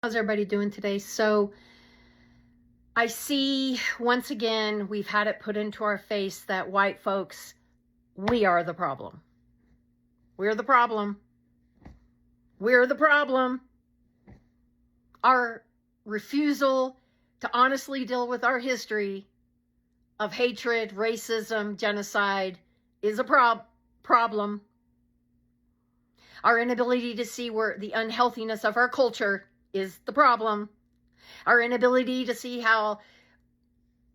How's everybody doing today? So I see once again, we've had it put into our face that white folks, we are the problem. We're the problem. We're the problem. Our refusal to honestly deal with our history of hatred, racism, genocide is a problem. Our inability to see where the unhealthiness of our culture is the problem. Our inability to see how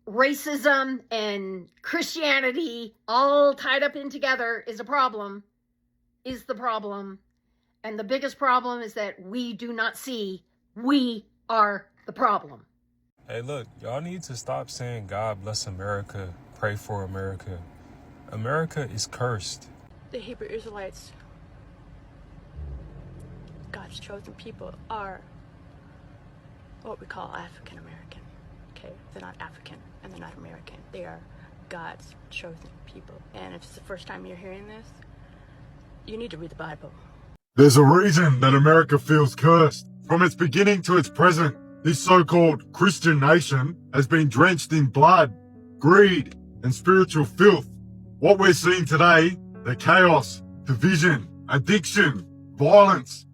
racism and Christianity all tied up in together is the problem. And the biggest problem is that we do not see we are the problem. Hey, look, y'all need to stop saying God bless America, pray for America. America is cursed. The Hebrew Israelites, God's chosen people, are what we call African American. Okay, they're not African and they're not American. They are God's chosen people. And if it's the first time you're hearing this, you need to read the Bible. There's a reason that America feels cursed. From its beginning to its present, this so-called Christian nation has been drenched in blood, greed, and spiritual filth. What we're seeing today, the chaos, division, addiction, violence,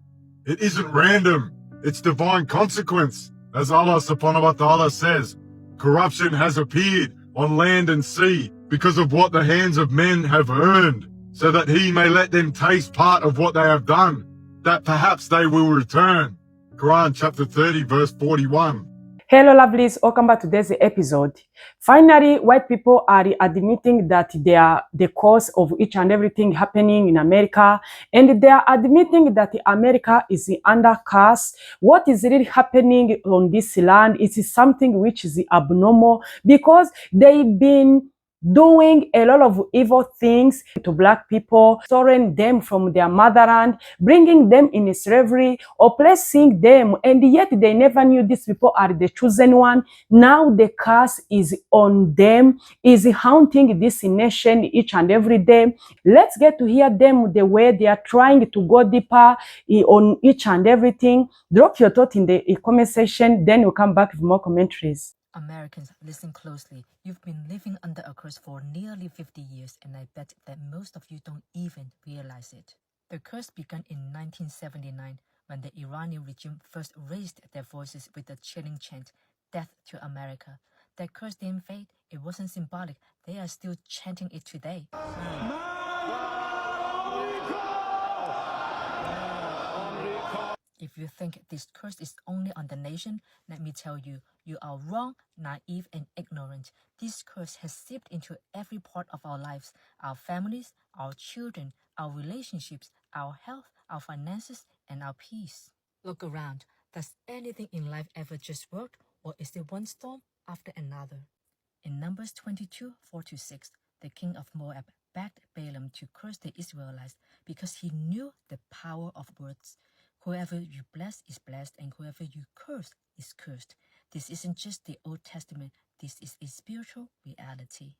it isn't random. It's divine consequence. As Allah subhanahu wa ta'ala says, corruption has appeared on land and sea because of what the hands of men have earned, so that he may let them taste part of what they have done, that perhaps they will return. Quran chapter 30 verse 41. Hello lovelies, welcome back to today's episode. Finally, white people are admitting that they are the cause of each and everything happening in America, and they are admitting that America is under curse. What is really happening on this land is something which is abnormal, because they've been doing a lot of evil things to black people, storing them from their motherland, bringing them in slavery, oppressing them, and yet they never knew these people are the chosen one. Now the curse is on them, is haunting this nation each and every day. Let's get to hear them the way they are trying to go deeper on each and everything. Drop your thought in the comment section, then we'll come back with more commentaries. Americans, listen closely. You've been living under a curse for nearly 50 years, and I bet that most of you don't even realize it. The curse began in 1979 when the Iranian regime first raised their voices with the chilling chant, "Death to America." That curse didn't fade. It wasn't symbolic. They are still chanting it today. If you think this curse is only on the nation, let me tell you, you are wrong, naive, and ignorant. This curse has seeped into every part of our lives, our families, our children, our relationships, our health, our finances, and our peace. Look around. Does anything in life ever just work, or is it one storm after another? In Numbers 22:4-6, the king of Moab begged Balaam to curse the Israelites because he knew the power of words. Whoever you bless is blessed, and whoever you curse is cursed. This isn't just the Old Testament. This is a spiritual reality.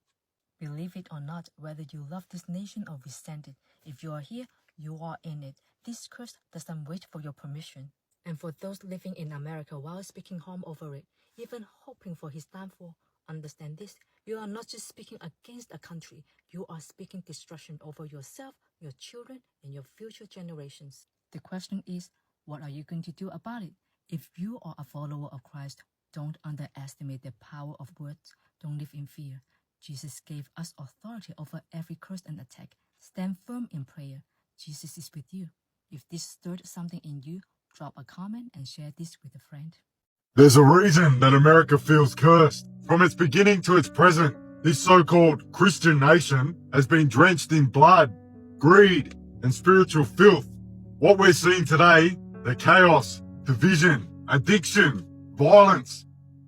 Believe it or not, whether you love this nation or resent it, if you are here, you are in it. This curse doesn't wait for your permission. And for those living in America while speaking harm over it, even hoping for his downfall, understand this: you are not just speaking against a country, you are speaking destruction over yourself, your children, and your future generations. The question is, what are you going to do about it? If you are a follower of Christ, don't underestimate the power of words. Don't live in fear. Jesus gave us authority over every curse and attack. Stand firm in prayer. Jesus is with you. If this stirred something in you, drop a comment and share this with a friend. There's a reason that America feels cursed. From its beginning to its present, this so-called Christian nation has been drenched in blood, greed, and spiritual filth. What we're seeing today, the chaos, division, addiction, violence,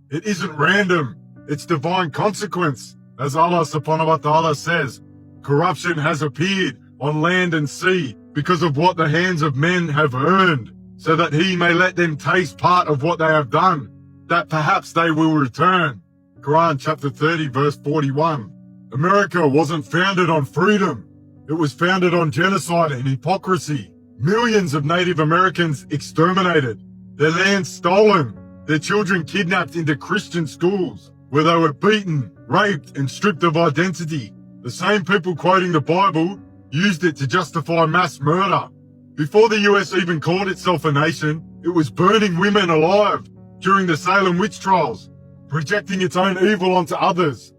it isn't random. It's divine consequence. As Allah subhanahu wa ta'ala says, corruption has appeared on land and sea because of what the hands of men have earned, so that he may let them taste part of what they have done, that perhaps they will return. Quran chapter 30 verse 41. America wasn't founded on freedom. It was founded on genocide and hypocrisy. Millions of Native Americans exterminated. their land stolen, their children kidnapped into Christian schools, where they were beaten, raped, and stripped of identity. The same people quoting the Bible used it to justify mass murder. Before the US even called itself a nation, it was burning women alive during the Salem witch trials, projecting its own evil onto others.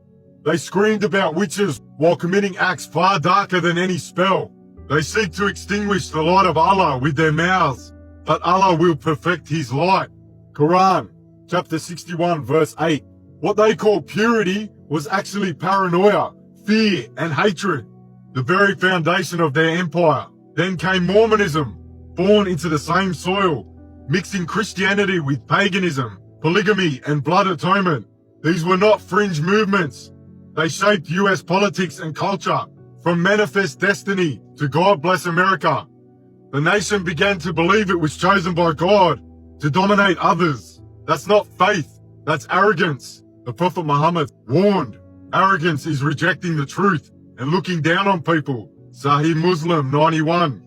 They screamed about witches while committing acts far darker than any spell. They seek to extinguish the light of Allah with their mouths, but Allah will perfect his light. Quran, chapter 61, verse 8. What they call purity was actually paranoia, fear, and hatred, the very foundation of their empire. Then came Mormonism, born into the same soil, mixing Christianity with paganism, polygamy, and blood atonement. These were not fringe movements. They shaped US politics and culture, from Manifest Destiny to God Bless America. The nation began to believe it was chosen by God to dominate others. That's not faith, that's arrogance. The Prophet Muhammad warned, arrogance is rejecting the truth and looking down on people. Sahih Muslim 91.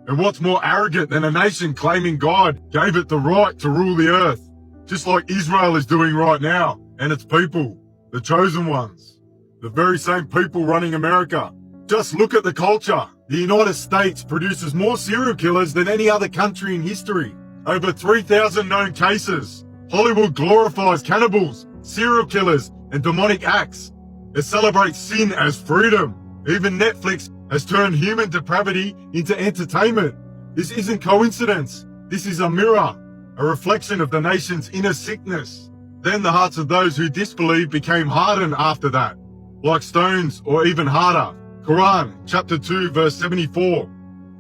And what's more arrogant than a nation claiming God gave it the right to rule the earth, just like Israel is doing right now, and its people, the chosen ones, the very same people running America. Just look at the culture. The United States produces more serial killers than any other country in history. Over 3,000 known cases. Hollywood glorifies cannibals, serial killers, and demonic acts. It celebrates sin as freedom. Even Netflix has turned human depravity into entertainment. This isn't coincidence. This is a mirror, a reflection of the nation's inner sickness. Then the hearts of those who disbelieve became hardened after that, like stones or even harder. Quran, chapter 2, verse 74.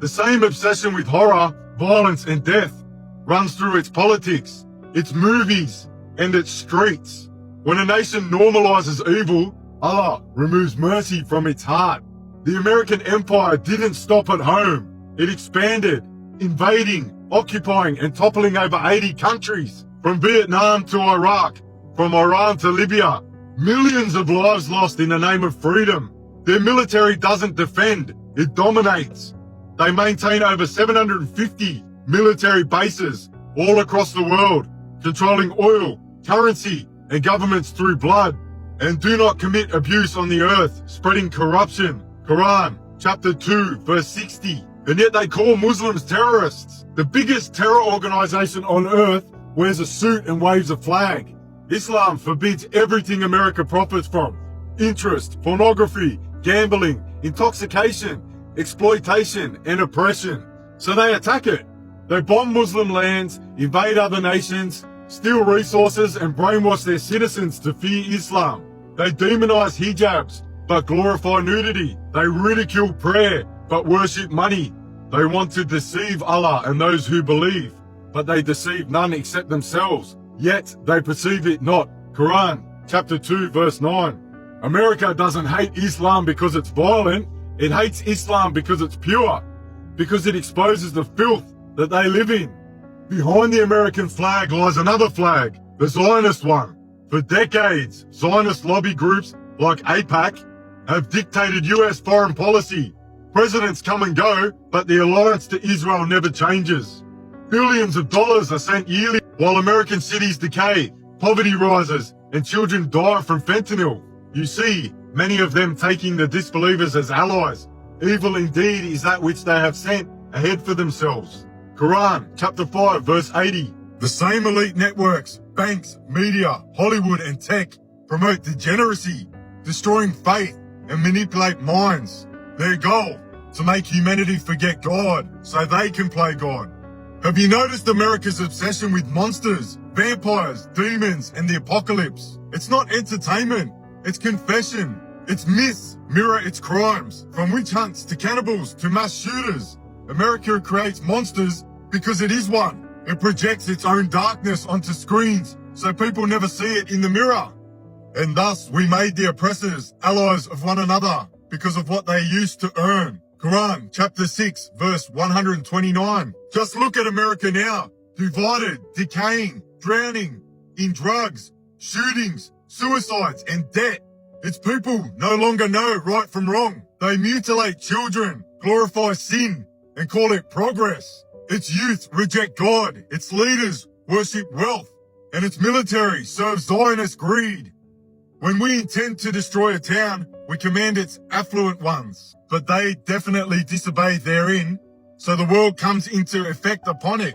The same obsession with horror, violence, and death runs through its politics, its movies, and its streets. When a nation normalizes evil, Allah removes mercy from its heart. The American empire didn't stop at home. It expanded, invading, occupying, and toppling over 80 countries, from Vietnam to Iraq, from Iran to Libya. Millions of lives lost in the name of freedom. Their military doesn't defend, it dominates. They maintain over 750 military bases all across the world, controlling oil, currency, and governments through blood, and do not commit abuse on the earth, spreading corruption. Quran, chapter 2, verse 60. And yet they call Muslims terrorists. The biggest terror organization on earth wears a suit and waves a flag. Islam forbids everything America profits from. Interest, pornography, gambling, intoxication, exploitation, and oppression. So they attack it. They bomb Muslim lands, invade other nations, steal resources, and brainwash their citizens to fear Islam. They demonize hijabs, but glorify nudity. They ridicule prayer, but worship money. They want to deceive Allah and those who believe, but they deceive none except themselves, yet they perceive it not. Quran, chapter 2, verse 9. America doesn't hate Islam because it's violent. It hates Islam because it's pure, because it exposes the filth that they live in. Behind the American flag lies another flag, the Zionist one. For decades, Zionist lobby groups like AIPAC have dictated US foreign policy. Presidents come and go, but the alliance to Israel never changes. Billions of dollars are sent yearly while American cities decay, poverty rises, and children die from fentanyl. You see, many of them taking the disbelievers as allies. Evil indeed is that which they have sent ahead for themselves. Quran, chapter 5, verse 80. The same elite networks, banks, media, Hollywood, and tech promote degeneracy, destroying faith, and manipulate minds. Their goal, to make humanity forget God so they can play God. Have you noticed America's obsession with monsters, vampires, demons, and the apocalypse? It's not entertainment. It's confession. Its myths mirror its crimes, from witch hunts to cannibals to mass shooters. America creates monsters because it is one. It projects its own darkness onto screens so people never see it in the mirror. And thus we made the oppressors allies of one another because of what they used to earn. Quran, chapter 6, verse 129. Just look at America now, divided, decaying, drowning in drugs, shootings, suicides, and debt. Its people no longer know right from wrong. They mutilate children, glorify sin, and call it progress. Its youth reject God. Its leaders worship wealth, and its military serves Zionist greed. When we intend to destroy a town, we command its affluent ones, but they definitely disobey therein, so the world comes into effect upon it,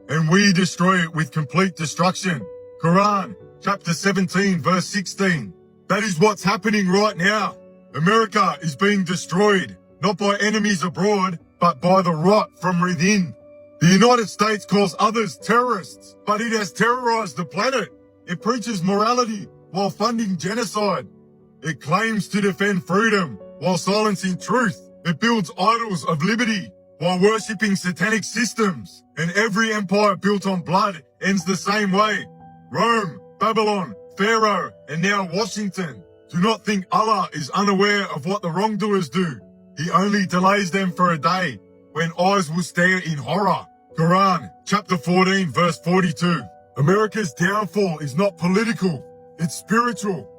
and we destroy it with complete destruction. Quran, chapter 17, verse 16. That is what's happening right now. America is being destroyed, not by enemies abroad, but by the rot from within. The United States calls others terrorists, but it has terrorized the planet. It preaches morality while funding genocide. It claims to defend freedom while silencing truth. It builds idols of liberty while worshipping satanic systems. And every empire built on blood ends the same way. Rome, Babylon, Pharaoh, and now Washington. Do not think Allah is unaware of what the wrongdoers do. He only delays them for a day when eyes will stare in horror. Quran, chapter 14, verse 42. America's downfall is not political, it's spiritual.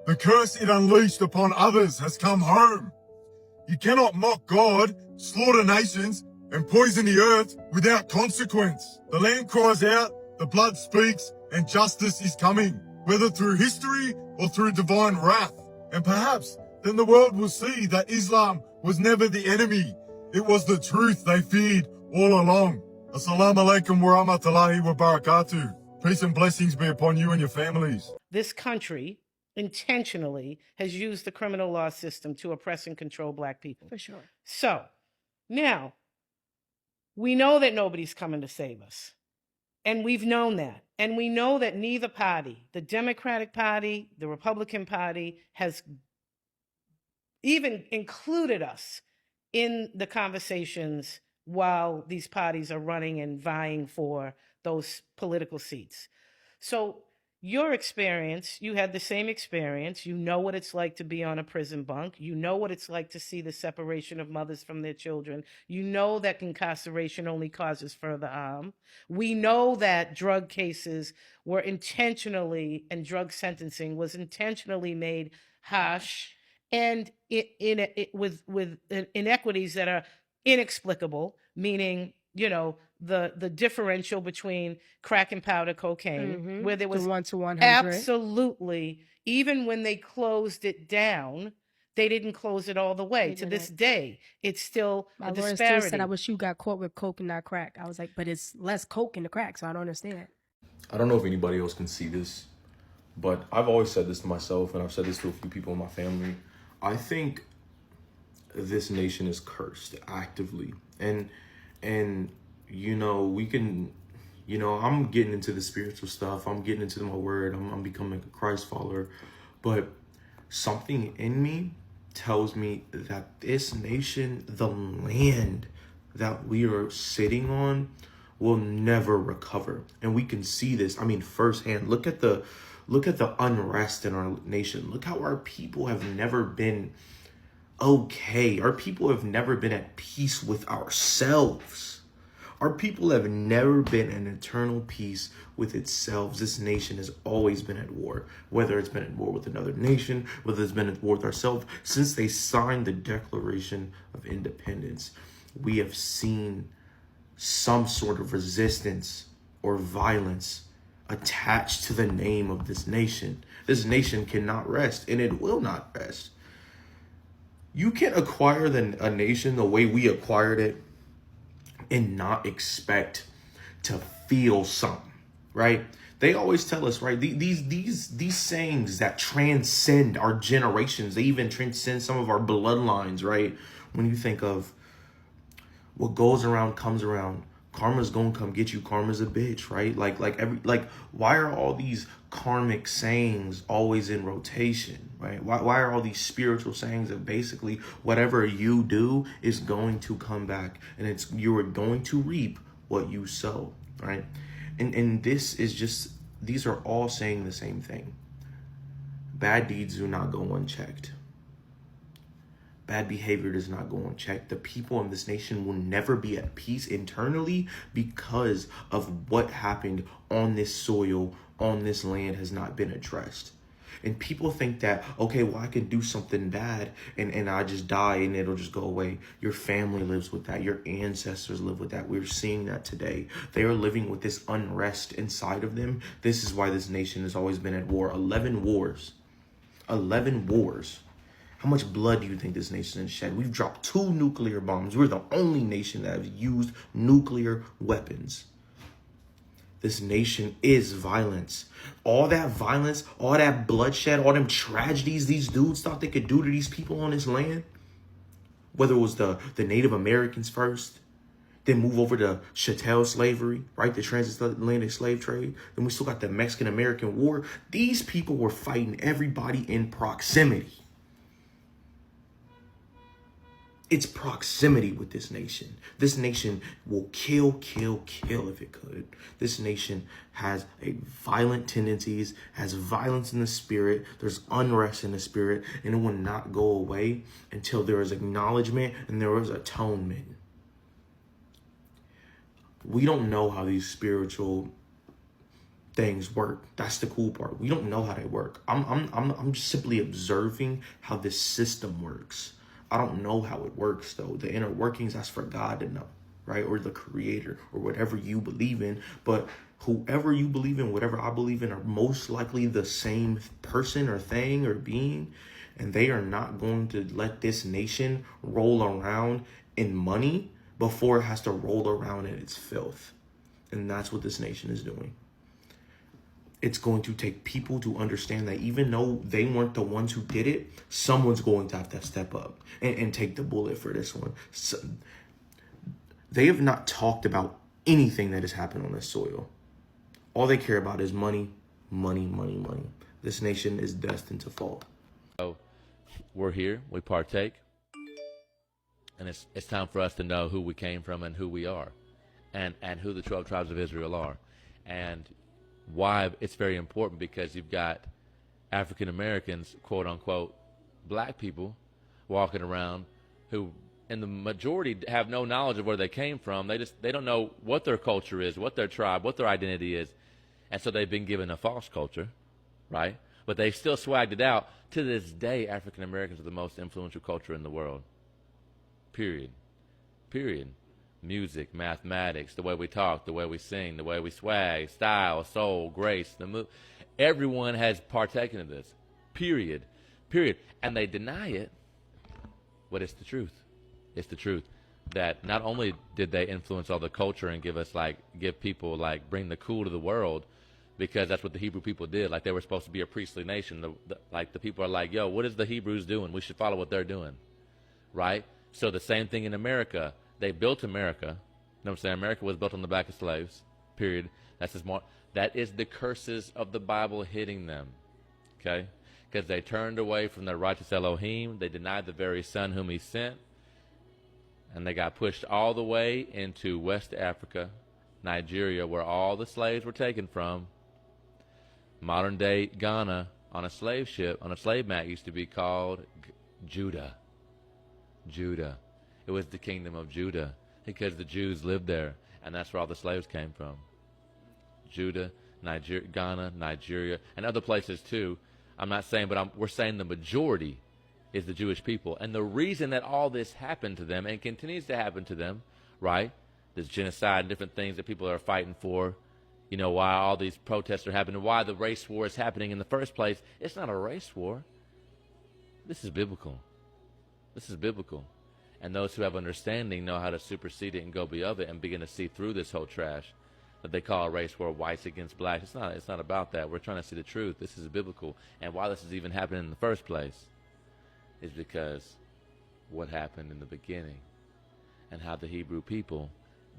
The curse it unleashed upon others has come home. You cannot mock God, slaughter nations, and poison the earth without consequence. The land cries out, the blood speaks, and justice is coming, whether through history or through divine wrath. And perhaps then the world will see that Islam was never the enemy. It was the truth they feared all along. Assalamu alaikum wa rahmatullahi wa barakatuh. Peace and blessings be upon you and your families. This country intentionally has used the criminal law system to oppress and control Black people. For sure. So now we know that nobody's coming to save us. And we've known that. And we know that neither party, the Democratic Party, the Republican Party, has even included us in the conversations while these parties are running and vying for those political seats. So your experience, you had the same experience. You know what it's like to be on a prison bunk. You know what it's like to see the separation of mothers from their children. You know that incarceration only causes further harm. We know that drug cases were intentionally, and drug sentencing was intentionally made harsh and with inequities that are inexplicable, meaning, you know, the differential between crack and powder cocaine, where there was the 1 to 100. absolutely, even when they closed it down, they didn't close it all the way. To this day, it's still My a lawyer disparity. still said, I wish you got caught with coke and not crack. I was like, but it's less coke in the crack, so I don't understand. I don't know if anybody else can see this, but I've always said this to myself, and I've said this to a few people in my family. I think this nation is cursed actively. And you know, we can, you know, I'm getting into the spiritual stuff. I'm getting into my word. I'm becoming a Christ follower. But something in me tells me that this nation, the land that we are sitting on, will never recover. And we can see this, I mean, firsthand. Look at the unrest in our nation. Look how our people have never been okay. Our people have never been at peace with ourselves. Our people have never been in eternal peace with itself. This nation has always been at war, whether it's been at war with another nation, whether it's been at war with ourselves. Since they signed the Declaration of Independence, we have seen some sort of resistance or violence attached to the name of this nation. This nation cannot rest, and it will not rest. You can't acquire a nation the way we acquired it and not expect to feel something, right? They always tell us, right? These sayings that transcend our generations, they even transcend some of our bloodlines, right? When you think of what goes around comes around, karma's gonna come get you. Karma's a bitch, right? Like why are all these karmic sayings always in rotation, right? Why are all these spiritual sayings that basically whatever you do is going to come back, and you are going to reap what you sow, right? And this is just, these are all saying the same thing. Bad deeds do not go unchecked. Bad behavior does not go unchecked. The people in this nation will never be at peace internally because of what happened on this soil, on this land has not been addressed. And people think that, okay, well, I can do something bad and I just die and it'll just go away. Your family lives with that. Your ancestors live with that. We're seeing that today. They are living with this unrest inside of them. This is why this nation has always been at war. 11 wars. 11 wars. How much blood do you think this nation has shed? We've dropped 2 nuclear bombs. We're the only nation that has used nuclear weapons. This nation is violence. All that violence, all that bloodshed, all them tragedies these dudes thought they could do to these people on this land, whether it was the Native Americans first, then move over to chattel slavery, right? The transatlantic slave trade. Then we still got the Mexican-American War. These people were fighting everybody in proximity. It's proximity with this nation. This nation will kill if it could. This nation has violent tendencies, has violence in the spirit. There's unrest in the spirit, and it will not go away until there is acknowledgement and there is atonement. We don't know how these spiritual things work. That's the cool part. We don't know how they work. I'm just simply observing how this system works. I don't know how it works, though. The inner workings, that's for God to know, right? Or the creator, or whatever you believe in. But whoever you believe in, whatever I believe in, are most likely the same person or thing or being. And they are not going to let this nation roll around in money before it has to roll around in its filth. And that's what this nation is doing. It's going to take people to understand that even though they weren't the ones who did it, someone's going to have to step up and take the bullet for this one. So, they have not talked about anything that has happened on this soil. All they care about is money, money, money, money. This nation is destined to fall. So we're here, we partake, and it's time for us to know who we came from and who we are, and who the 12 tribes of Israel are. And why it's very important, because you've got African Americans, quote unquote, black people walking around who in the majority have no knowledge of where they came from. They don't know what their culture is, what their tribe, what their identity is. And so they've been given a false culture, right? But they've still swagged it out. To this day, African Americans are the most influential culture in the world. Period. Music, mathematics, the way we talk, the way we sing, the way we swag, style, soul, grace, everyone has partaken of this. Period. And they deny it, but it's the truth. It's the truth that not only did they influence all the culture and give people bring the cool to the world, because that's what the Hebrew people did. Like, they were supposed to be a priestly nation. The people are like, yo, what is the Hebrews doing? We should follow what they're doing, right? So the same thing in America. They built America. You know what I'm saying? America was built on the back of slaves, period. That is the curses of the Bible hitting them, okay? Because they turned away from their righteous Elohim. They denied the very Son whom he sent. And they got pushed all the way into West Africa, Nigeria, where all the slaves were taken from. Modern-day Ghana, on a slave ship, on a slave map, used to be called Judah. It was the kingdom of Judah because the Jews lived there, and that's where all the slaves came from. Judah, Nigeria, Ghana, Nigeria, and other places too. I'm not saying, but we're saying the majority is the Jewish people. And the reason that all this happened to them and continues to happen to them, right? There's genocide and different things that people are fighting for. You know, why all these protests are happening, why the race war is happening in the first place. It's not a race war. This is biblical. And those who have understanding know how to supersede it and go beyond it and begin to see through this whole trash that they call a race war, whites against blacks. It's not about that. We're trying to see the truth. This is biblical. And why this is even happening in the first place is because what happened in the beginning and how the Hebrew people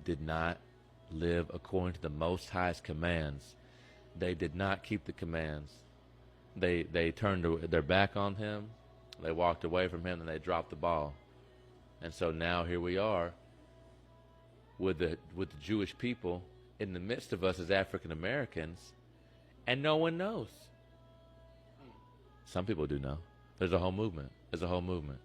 did not live according to the Most High's commands. They did not keep the commands. They turned their back on him. They walked away from him, and they dropped the ball. And so now here we are with the Jewish people in the midst of us as African Americans, and no one knows. Some people do know. There's a whole movement. It's a whole movement.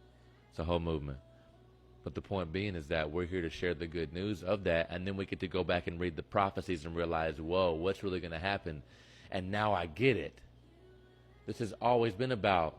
But the point being is that we're here to share the good news of that, and then we get to go back and read the prophecies and realize, whoa, what's really going to happen? And now I get it. This has always been about.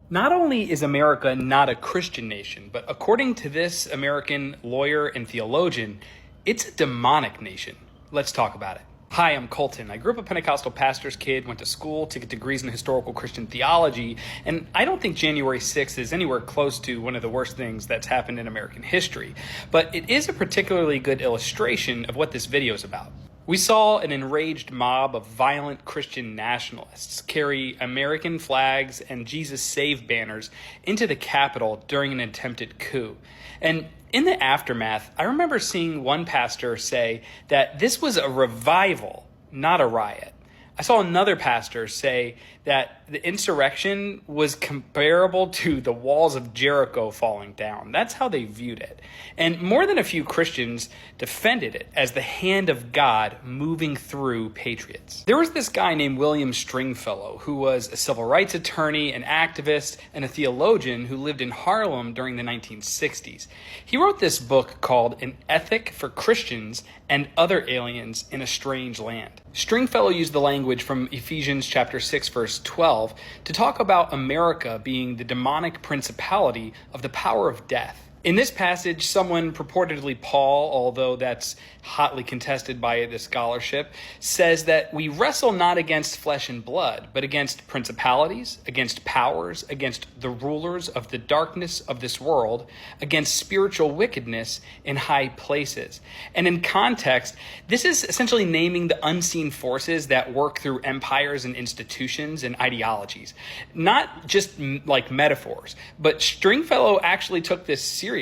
Not only is America not a Christian nation, but according to this American lawyer and theologian, it's a demonic nation. Let's talk about it. Hi, I'm Colton. I grew up a Pentecostal pastor's kid, went to school to get degrees in historical Christian theology, and I don't think January 6th is anywhere close to one of the worst things that's happened in American history. But it is a particularly good illustration of what this video is about. We saw an enraged mob of violent Christian nationalists carry American flags and Jesus Save banners into the Capitol during an attempted coup. And in the aftermath, I remember seeing one pastor say that this was a revival, not a riot. I saw another pastor say that the insurrection was comparable to the walls of Jericho falling down. That's how they viewed it. And more than a few Christians defended it as the hand of God moving through patriots. There was this guy named William Stringfellow who was a civil rights attorney, an activist, and a theologian who lived in Harlem during the 1960s. He wrote this book called An Ethic for Christians and Other Aliens in a Strange Land. Stringfellow used the language from Ephesians chapter 6, verse 12 to talk about America being the demonic principality of the power of death. In this passage, someone, purportedly Paul, although that's hotly contested by the scholarship, says that we wrestle not against flesh and blood, but against principalities, against powers, against the rulers of the darkness of this world, against spiritual wickedness in high places. And in context, this is essentially naming the unseen forces that work through empires and institutions and ideologies. Not just like metaphors, but Stringfellow actually took this seriously.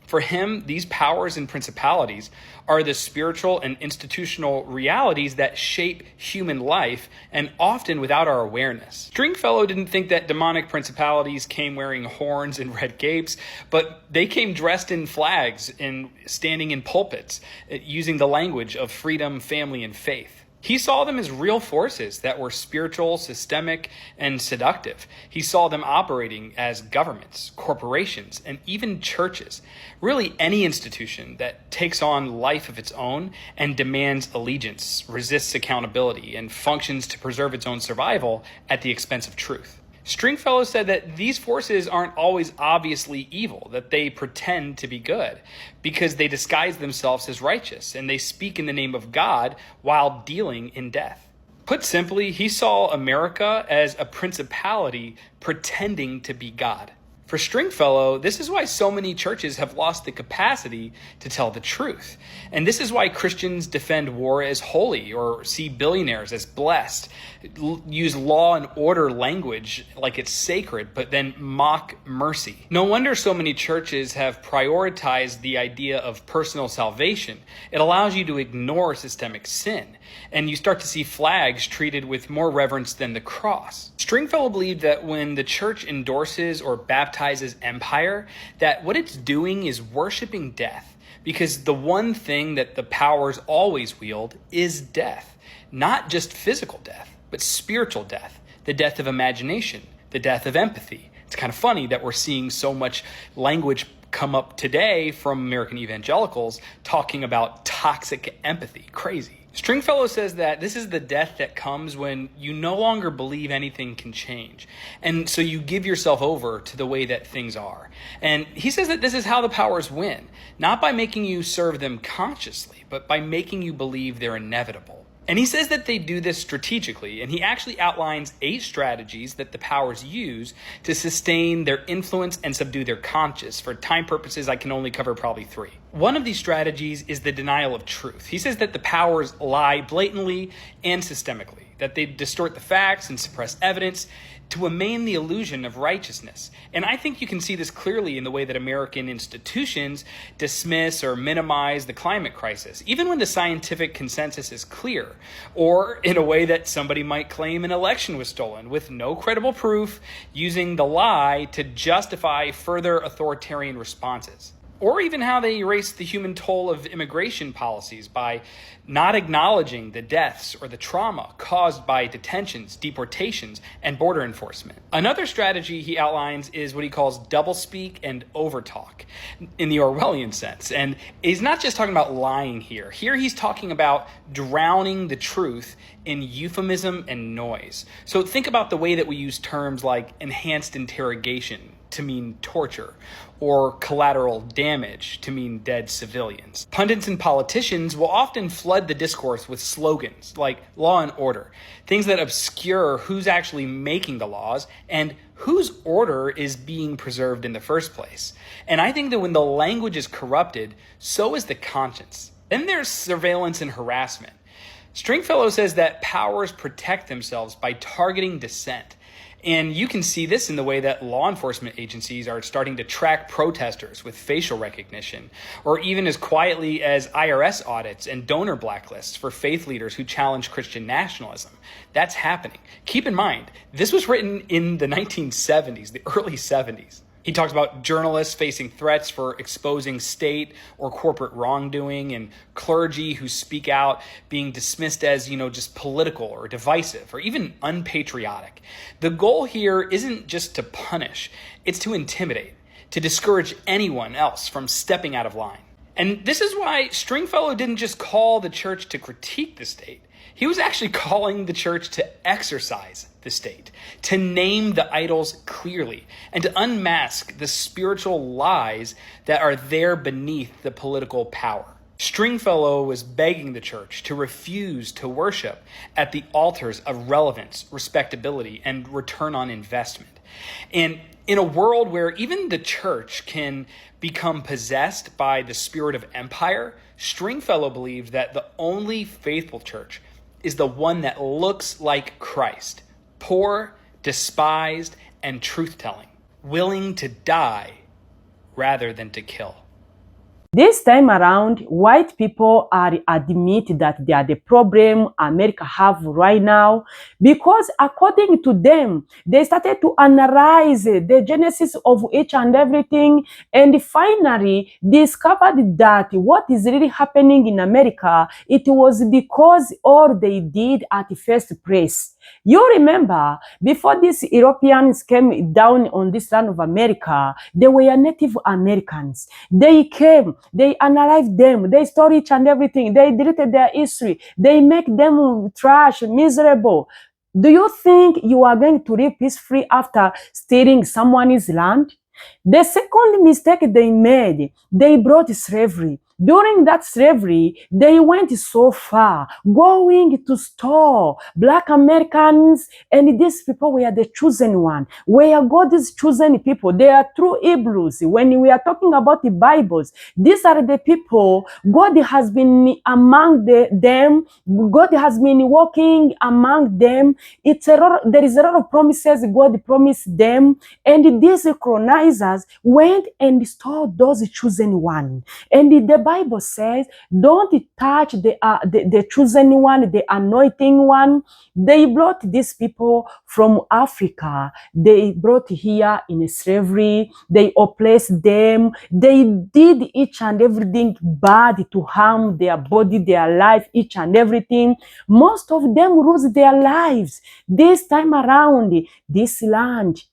For him, these powers and principalities are the spiritual and institutional realities that shape human life, and often without our awareness. Stringfellow didn't think that demonic principalities came wearing horns and red capes, but they came dressed in flags and standing in pulpits, using the language of freedom, family, and faith. He saw them as real forces that were spiritual, systemic, and seductive. He saw them operating as governments, corporations, and even churches. Really, any institution that takes on life of its own and demands allegiance, resists accountability, and functions to preserve its own survival at the expense of truth. Stringfellow said that these forces aren't always obviously evil, that they pretend to be good because they disguise themselves as righteous and they speak in the name of God while dealing in death. Put simply, he saw America as a principality pretending to be God. For Stringfellow, this is why so many churches have lost the capacity to tell the truth. And this is why Christians defend war as holy or see billionaires as blessed, use law and order language like it's sacred, but then mock mercy. No wonder so many churches have prioritized the idea of personal salvation. It allows you to ignore systemic sin, and you start to see flags treated with more reverence than the cross. Stringfellow believed that when the church endorses or baptizes empire, that what it's doing is worshiping death, because the one thing that the powers always wield is death. Not just physical death, but spiritual death, the death of imagination, the death of empathy. It's kind of funny that we're seeing so much language come up today from American evangelicals talking about toxic empathy. Crazy. Stringfellow says that this is the death that comes when you no longer believe anything can change. And so you give yourself over to the way that things are. And he says that this is how the powers win, not by making you serve them consciously, but by making you believe they're inevitable. And he says that they do this strategically, and he actually outlines 8 strategies that the powers use to sustain their influence and subdue their conscience. For time purposes, I can only cover probably 3. One of these strategies is the denial of truth. He says that the powers lie blatantly and systemically, that they distort the facts and suppress evidence to amain the illusion of righteousness. And I think you can see this clearly in the way that American institutions dismiss or minimize the climate crisis, even when the scientific consensus is clear, or in a way that somebody might claim an election was stolen with no credible proof, using the lie to justify further authoritarian responses. or even how they erase the human toll of immigration policies by not acknowledging the deaths or the trauma caused by detentions, deportations, and border enforcement. Another strategy he outlines is what he calls doublespeak and overtalk in the Orwellian sense. And he's not just talking about lying here. Here he's talking about drowning the truth in euphemism and noise. So think about the way that we use terms like enhanced interrogation to mean torture, or collateral damage to mean dead civilians. Pundits and politicians will often flood the discourse with slogans like law and order, things that obscure who's actually making the laws and whose order is being preserved in the first place. And I think that when the language is corrupted, so is the conscience. Then there's surveillance and harassment. Stringfellow says that powers protect themselves by targeting dissent. And you can see this in the way that law enforcement agencies are starting to track protesters with facial recognition, or even as quietly as IRS audits and donor blacklists for faith leaders who challenge Christian nationalism. That's happening. Keep in mind, this was written in the 1970s, the early 70s. He talks about journalists facing threats for exposing state or corporate wrongdoing, and clergy who speak out being dismissed as, just political or divisive or even unpatriotic. The goal here isn't just to punish, it's to intimidate, to discourage anyone else from stepping out of line. And this is why Stringfellow didn't just call the church to critique the state. He was actually calling the church to exercise the state, to name the idols clearly, and to unmask the spiritual lies that are there beneath the political power. Stringfellow was begging the church to refuse to worship at the altars of relevance, respectability, and return on investment. And in a world where even the church can become possessed by the spirit of empire, Stringfellow believed that the only faithful church is the one that looks like Christ, poor, despised, and truth-telling, willing to die rather than to kill. This time around, white people are admit that they are the problem America have right now, because according to them, they started to analyze the genesis of each and everything, and finally discovered that what is really happening in America, it was because all they did at the first place. You remember, before these Europeans came down on this land of America, they were Native Americans. They came, they analyzed them, they studied each and everything, they deleted their history, they make them trash, miserable. Do you think you are going to live peacefully after stealing someone's land? The second mistake they made, they brought slavery. During that slavery, they went so far, going to store Black Americans, and these people were the chosen one. Where God is chosen people, they are true Hebrews. When we are talking about the Bibles, these are the people God has been among them. God has been walking among them. There is a lot of promises God promised them, and these colonizers went and stole those chosen one. And the Bible says, don't touch the chosen one, the anointing one. They brought these people from Africa. They brought here in slavery. They oppressed them. They did each and everything bad to harm their body, their life, each and everything. Most of them lose their lives. This time around, this land,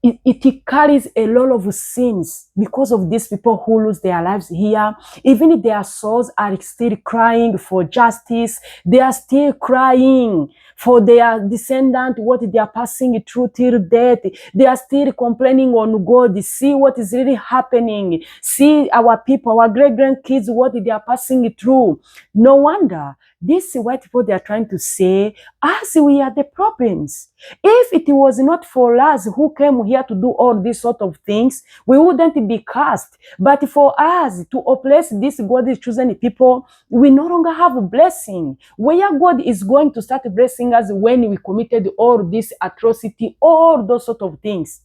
it carries a lot of sins because of these people who lose their lives here. Even if their souls are still crying for justice, they are still crying for their descendant, what they are passing through till death. They are still complaining on God. See what is really happening. See our people, our great-grandkids, what they are passing through. No wonder these white people, they are trying to say, us, we are the problems. If it was not for us who came here to do all these sort of things, we wouldn't be cast. But for us to oppress these God's chosen people, we no longer have a blessing. Where God is going to start blessing us when we committed all this atrocity, all those sort of things.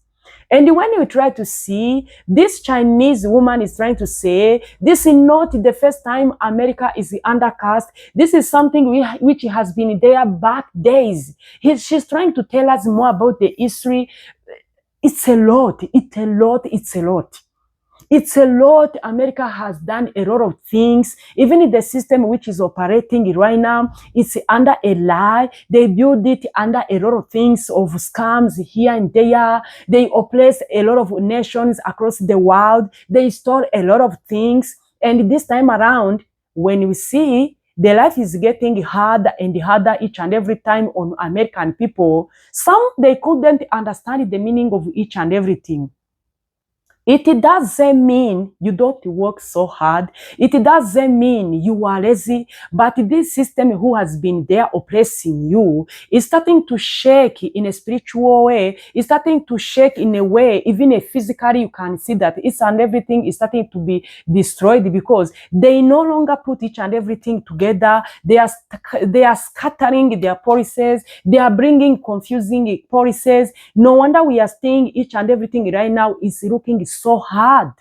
And when you try to see, this Chinese woman is trying to say, this is not the first time America is under caste. This is something which has been there back days. She's trying to tell us more about the history. It's a lot, it's a lot, it's a lot. It's a lot. America has done a lot of things. Even in the system which is operating right now, it's under a lie. They build it under a lot of things of scams here and there. They oppress a lot of nations across the world. They store a lot of things. And this time around, when we see the life is getting harder and harder each and every time on American people, some they couldn't understand the meaning of each and everything. It doesn't mean you don't work so hard. It doesn't mean you are lazy. But this system who has been there oppressing you is starting to shake in a spiritual way. It's starting to shake in a way, even physically you can see that it's and everything is starting to be destroyed because they no longer put each and everything together. They are scattering their policies. They are bringing confusing policies. No wonder we are seeing each and everything right now is looking so hard.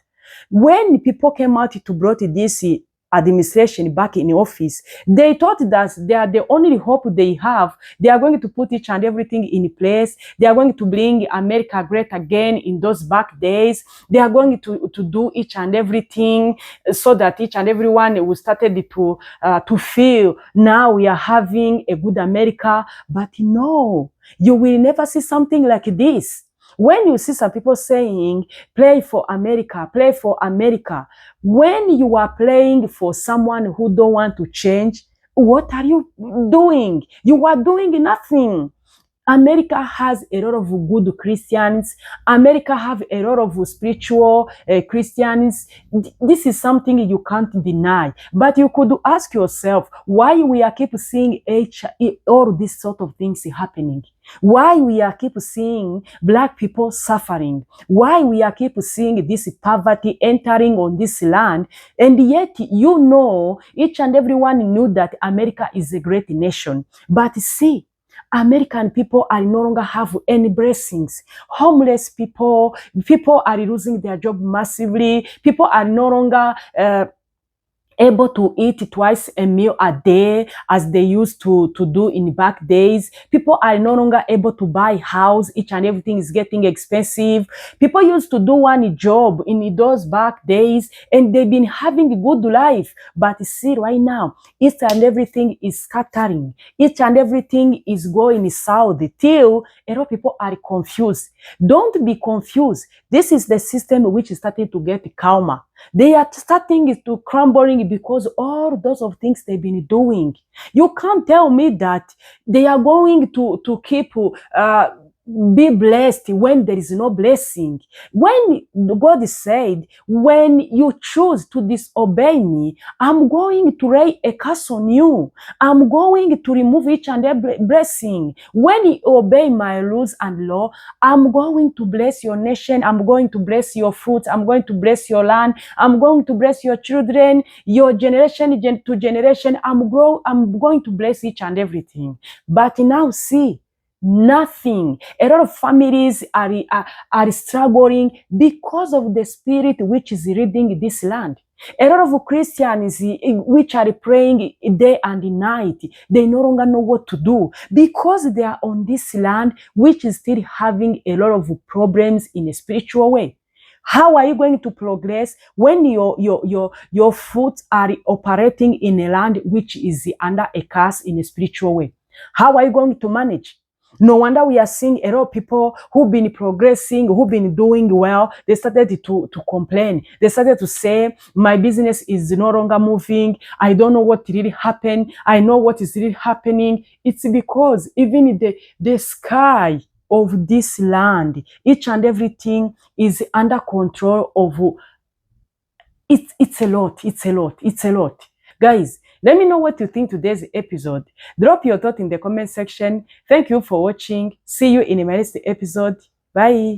When people came out to brought this administration back in office, they thought that they are the only hope they have. They are going to put each and everything in place. They are going to bring America great again in those back days. They are going to do each and everything so that each and everyone will started to feel now we are having a good America. But no, you will never see something like this. When you see some people saying, play for America, when you are playing for someone who don't want to change, what are you doing? You are doing nothing. America has a lot of good Christians. America have a lot of spiritual Christians. This is something you can't deny. But you could ask yourself why we are keep seeing all these sort of things happening. Why we are keep seeing black people suffering. Why we are keep seeing this poverty entering on this land. And yet, you know, each and everyone knew that America is a great nation. But see, American people are no longer have any blessings. Homeless people are losing their job massively. People are no longer able to eat twice a meal a day as they used to do in back days. People are no longer able to buy house. Each and everything is getting expensive. People used to do one job in those back days and they've been having a good life. But see right now, each and everything is scattering. Each and everything is going south till a lot of people are confused. Don't be confused. This is the system which is starting to get calmer. They are starting to crumbling because all those of things they've been doing. You can't tell me that they are going to keep be blessed when there is no blessing. When God said, when you choose to disobey me, I'm going to lay a curse on you. I'm going to remove each and every blessing. When you obey my rules and law, I'm going to bless your nation. I'm going to bless your fruits. I'm going to bless your land. I'm going to bless your children, your generation to generation. I'm going to bless each and everything. But now see, nothing. A lot of families are struggling because of the spirit which is leading this land. A lot of Christians which are praying day and night, they no longer know what to do because they are on this land which is still having a lot of problems in a spiritual way. How are you going to progress when your foot are operating in a land which is under a curse in a spiritual way? How are you going to manage? No wonder we are seeing a lot of people who've been progressing, who've been doing well. They started to complain. They started to say, my business is no longer moving. I don't know what really happened. I know what is really happening. It's because even the sky of this land, each and everything is under control of it's a lot. Guys, let me know what you think today's episode. Drop your thought in the comment section. Thank you for watching. See you in the next episode. Bye.